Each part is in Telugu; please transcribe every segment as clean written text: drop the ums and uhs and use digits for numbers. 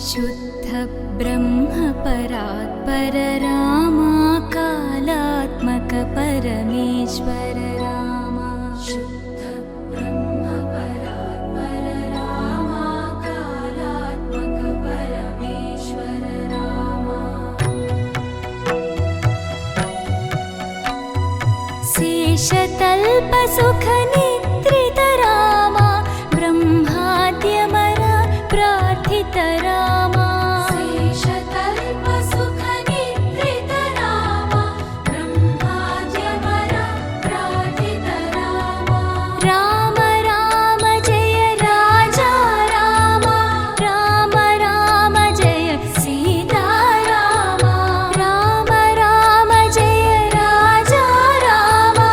शुद्ध ब्रह्म परात्पर रामा कालात्मक परमेश्वर रामा। शुद्ध ब्रह्म परात्पर रामा कालात्मक परमेश्वर रामा। शेषतल्प सुख निद्रित रामा ब्रह्माद्यमर प्रार्थित रामा। शेषतल्प सुख निद्रित रामा ब्रह्माद्यमर प्रार्थित रामा। राम राम जय राजा रामा, राम राम जय सीता रामा। राम राम जय राजा रामा,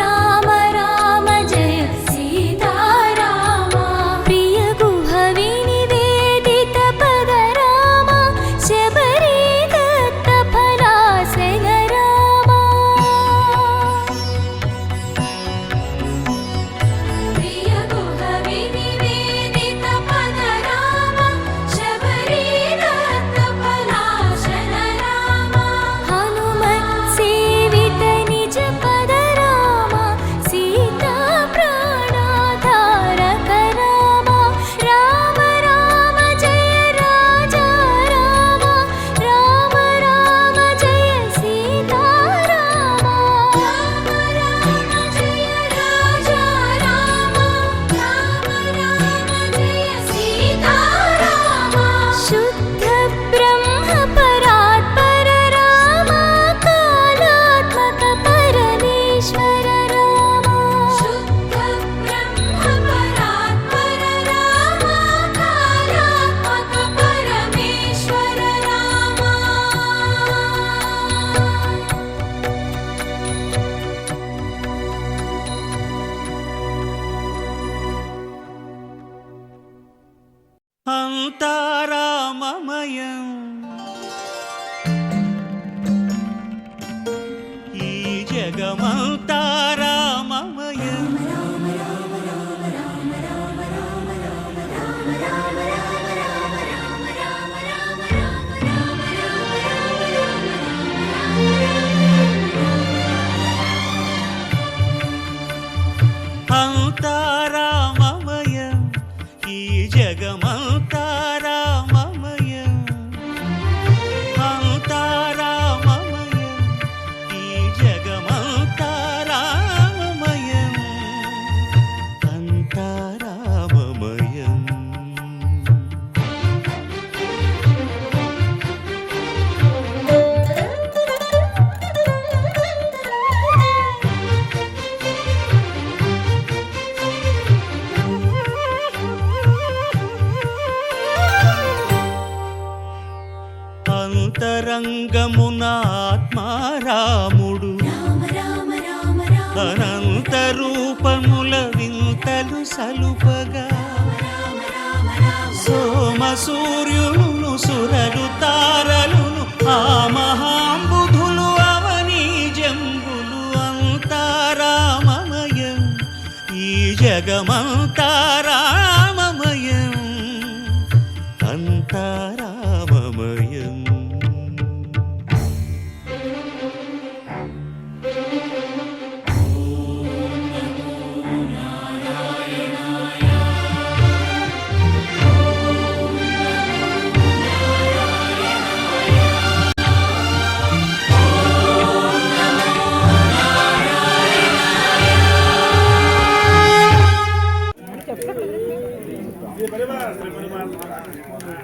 राम राम जय सीता रामा। प्रिय गुह विनिवेदित पद रामा, शबरी दत्त फलासन रामा। प्रिय गुह विनिवेदित पद रामा, शबरी दत्त फलासन रामा। हनुमत् सेवित निज पद रामा, सीता प्राणाधारक रामा। राम राम जय राजा रामा, राम राम जय सीता रामा। राम राम जय राजा रामा, राम राम जय सीता रामा। शुद्ध ब्रह्म परात्पर रामा कालात्मक परमेश्वर रामा। शुद्ध ब्रह्म परात्पर रामा कालात्मक परमेश्वर रामा। అంతా రామమయం ఈ జగమంతా రామమయం అంతా రామమయం ఈ జగమంతా రామమయం అంతా రామమయం ఈ జగమంతా రామమయం అంతా రామమయం అంతరంగమున ఆత్మారాముడు అనంత రూపముల వింతలు సలుపగా సోమ సూర్యులను సురలు తారలును ఆ మహాంబుధులు అవనీ జంబులు అంతా రామమయం ఈ జగమంతా రామమయం అంతా రామమయం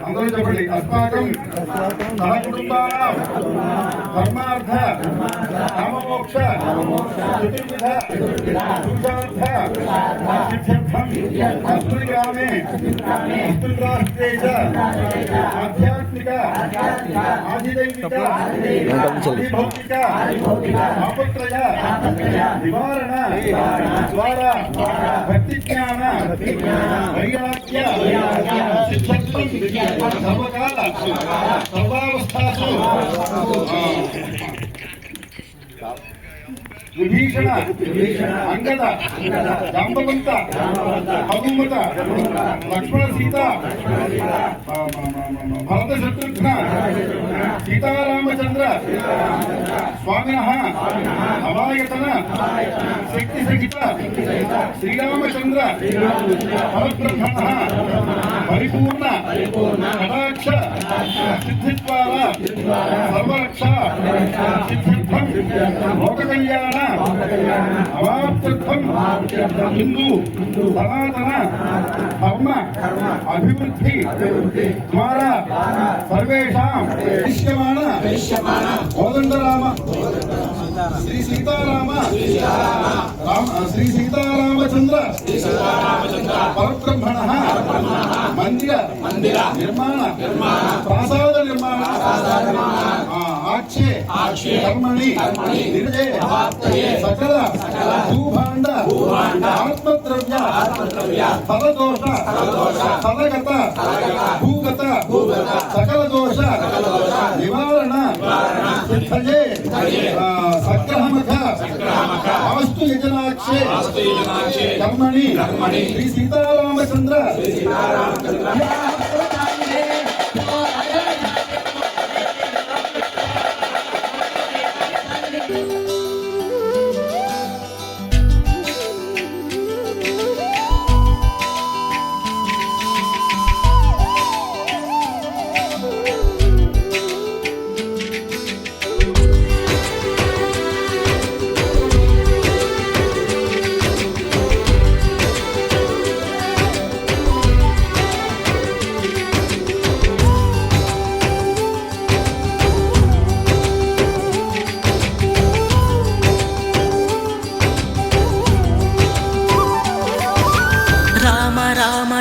అందరూ చెప్పండి. అస్మాకం సహకుటుంబానాం ధర్మార్థ కామమోక్ష చతుర్విధ పురుషార్థ సిద్ధ్యర్థం అస్మృగామే అస్మృరాష్ట్రే చ ఆధ్యాత్మిక ఆధిదైవిక ఆధిభౌతిక ఆపత్రయ నివారణ ద్వారా భక్తిజ్ఞాన వైరాగ్య సిద్ధ్యర్థం సర్వకాల సర్వావస్థాసు విభీషణ అంగద జాంబవంత హనుమత లక్ష్మణ సీత భరత శత్రుఘ్న సీతారామచంద్ర స్వామిన అవాయతన శక్తి సహిత శ్రీరామచంద్ర పరబ్రహ్మణ పరిపూర్ణ కటాక్ష సిద్ధిద్వార సర్వరక్ష సిద్ధిర్థం లోక కళ్యాణ అవాప్త్యర్థం హిందూ సనాతన ధర్మ అభివృద్ధి ద్వారా సర్వేషాం దృశ్యమాన కోదండరామ శ్రీ సీతారామ శ్రీ సీతారామచంద్ర పరబ్రహ్మణ మందిర నిర్మాణ ప్రాసాద నిర్మాణ ఆక్షే కర్మణి నిర్జయ సకల భూభాండ ఆత్మద్రవ్య ఫలదోష ఫలగత భూగత సకల దోష నివారణ సిద్ధయే సగ్రహమఖ ఆస్తు యజనాక్షే కర్మణి శ్రీ సీతారామచంద్ర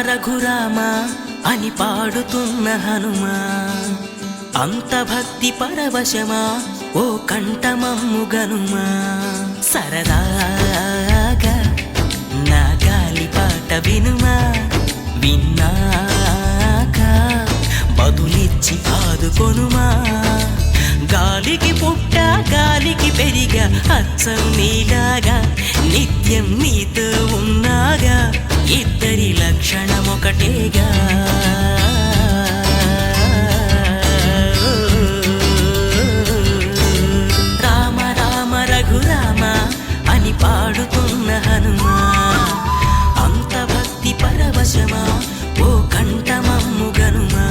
రఘురామ అని పాడుతున్న హనుమా అంత భక్తి పరవశమా ఓ కంఠమమ్ము గనుమా సరదాగా నా గాలి పాట వినుమా విన్నాక బదులిచ్చి ఆదుకొనుమా గాలికి పుట్ట గాలికి పెరిగా అచ్చం నీలాగా నిత్యం నీతో ఉన్నాగా ఇద్దరి లక్షణం ఒకటేగా రామ రామ రఘురామ అని పాడుతున్న హనుమా అంత భక్తి పరవశమా ఓ కంఠమమ్ము గనుమా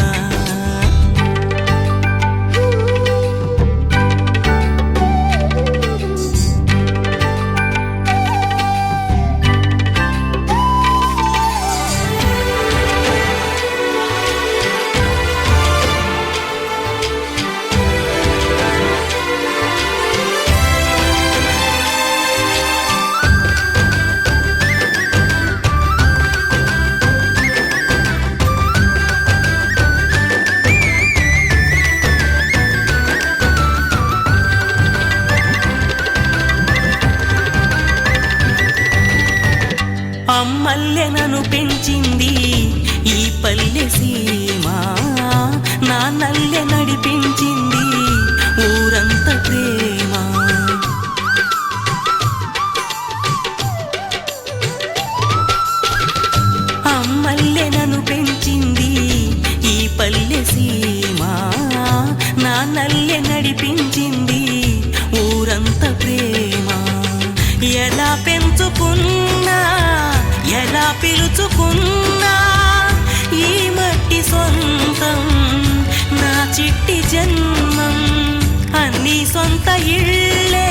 అమ్మల్లెనను పెంచింది ఈ పల్లె సీమ నా నల్లె నడిపించింది ఊరంత ప్రేమ అమ్మల్లెనను పెంచింది ఈ పల్లె సీమ నా నల్లె నడిపించింది ఊరంత ప్రేమ ఎలా పెంచుకున్నా ఎలా పిలుచుకున్నా ఈ మట్టి సొంతం నా చిట్టి జన్మం అన్ని సొంత ఇళ్ళే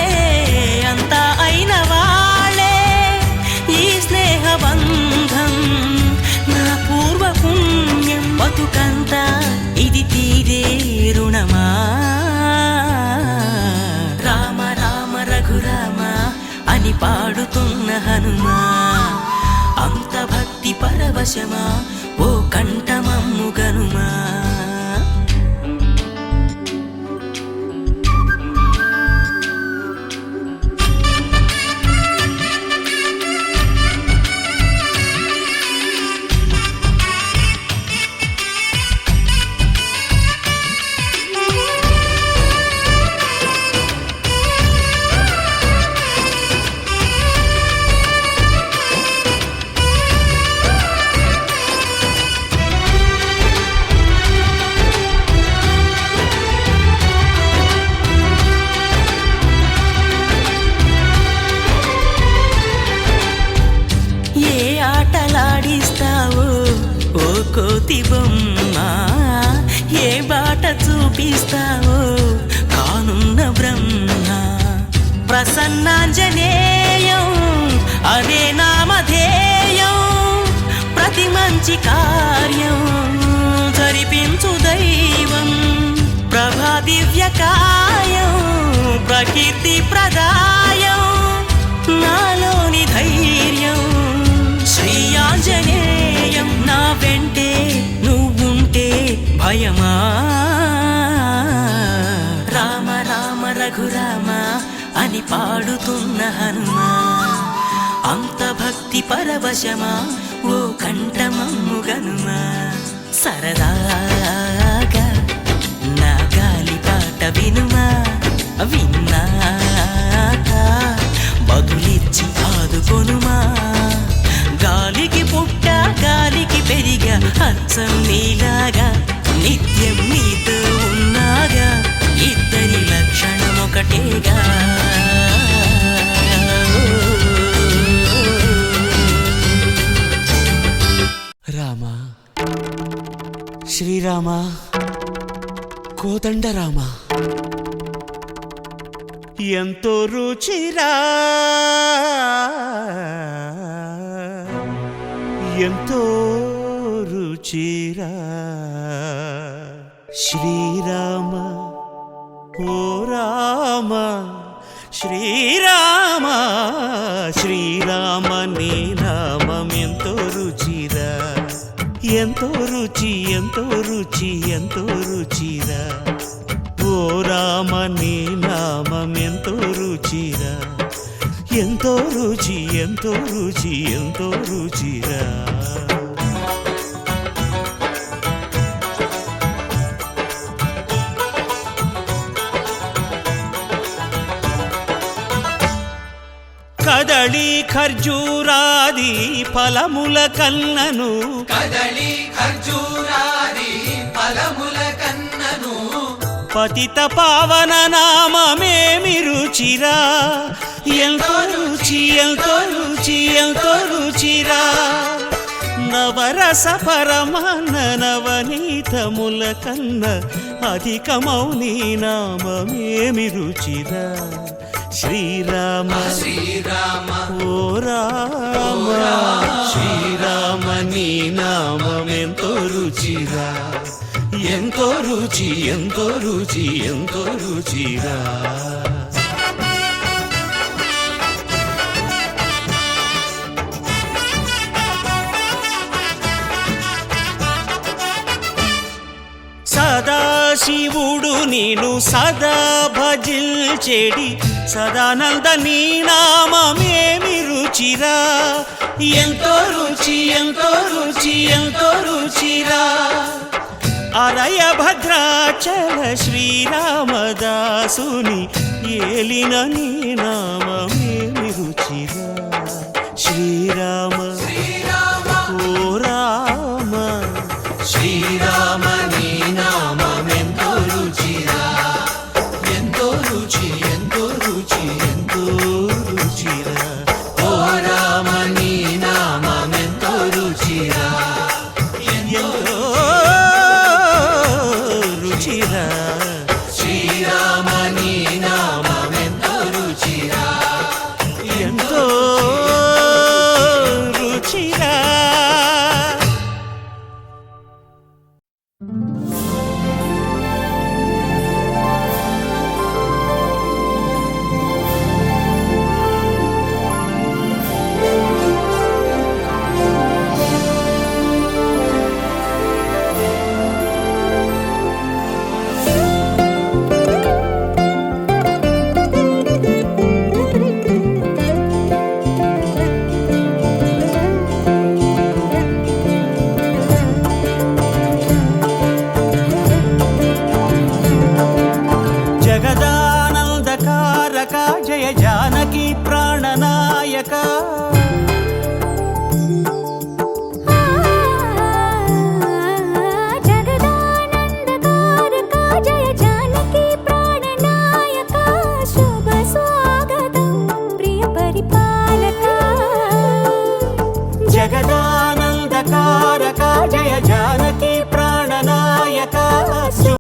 అంతా అయిన వాళ్ళే ఈ స్నేహ బంధం నా పూర్వ పుణ్యం బతుకంతా ఇది తీరే రుణమా రామ రామ రఘురామ అని పాడుతున్న హనుమా అంత భక్తి పరవశమా ఓ కంఠమమ్ము గనుమా కోతి బొమ్మ ఏ బాట చూపిస్తావో కానున్న బ్రహ్మ ప్రసన్నాంజనేయం అదే నామధేయం ప్రతి మంచి కార్యం జరిపించు దైవం ప్రభా దివ్యకాయం ప్రకీర్తి ప్రదాయం నాలోని ధైర్యం శ్రీ ఆంజనేయం నా వెంటే నువ్వుంటే భయమా రామ రామ రఘురామ అని పాడుతున్న హనుమా అంత భక్తి పరవశమా ఓ కంఠమమ్ము గనుమా సరదాగా నా గాలి పాట వినుమా విన్నాక బదులిచ్చి ఆదుకొనుమా గాలికి పుట్ట గాలికి పెరిగా అచ్చం నీలాగా నిత్యం నీతో ఉన్నాగా ఇద్దరి లక్షణం ఒకటేగా రామ శ్రీరామ కోదండరామ ఎంతో రుచిరా ఎంతో రుచిరా శ్రీరామ ఓ రామ శ్రీరామ శ్రీరామ నీ నామం ఎంతో రుచిరా ఎంతో రుచి ఎంతో రుచి ఎంతో రుచిరా ఓ రామ నీ నామం ఎంతో రుచిరా ఎంతో రుచి ఎంతో రుచి ఎంతో రుచిరా కదళి ఖర్జూరాది ఫలముల కన్నను కదళి ఖర్జూరాది ఫలముల కన్నను పతిత పావన నామమేమి రుచిరా ఎంతో రుచి ఎంతో రుచి ఎంతో రుచిరా నవరస పరమాన్న నవనీతముల కన్న అధికమౌ నీ నామమేమి రుచిరా శ్రీరామ శ్రీరామ ఓ రామ శ్రీరామ నీ నామం ఎంతో రుచిరా ఎంతో రుచి ఎంతో రుచి ఎంతో రుచిరా సదాశివుడు నేను సదా భజిల్చెడి సదానంద నీ నామమేమి రుచిరా ఎంతో రుచి ఎంతో రుచి ఎంతో రుచిరా అరయ భద్రాచల శ్రీరామదాసుని ఏలిన నీ నామమేమి రుచిరా శ్రీరామ ఓ రామ శ్రీరామ నీ నామం ఎంతో రుచిరా ఎంతో రుచి ఎంతో రుచి ఎంతో రుచిరా ఓ రామ నీ నామం ఎంతో రుచిరా ఎంతో రుచిరా శ్రీరామ నీ నామం ఎంతో రుచిరా ఎంతో రుచిరా మంగళకారక జయ జానకి ప్రాణనాయక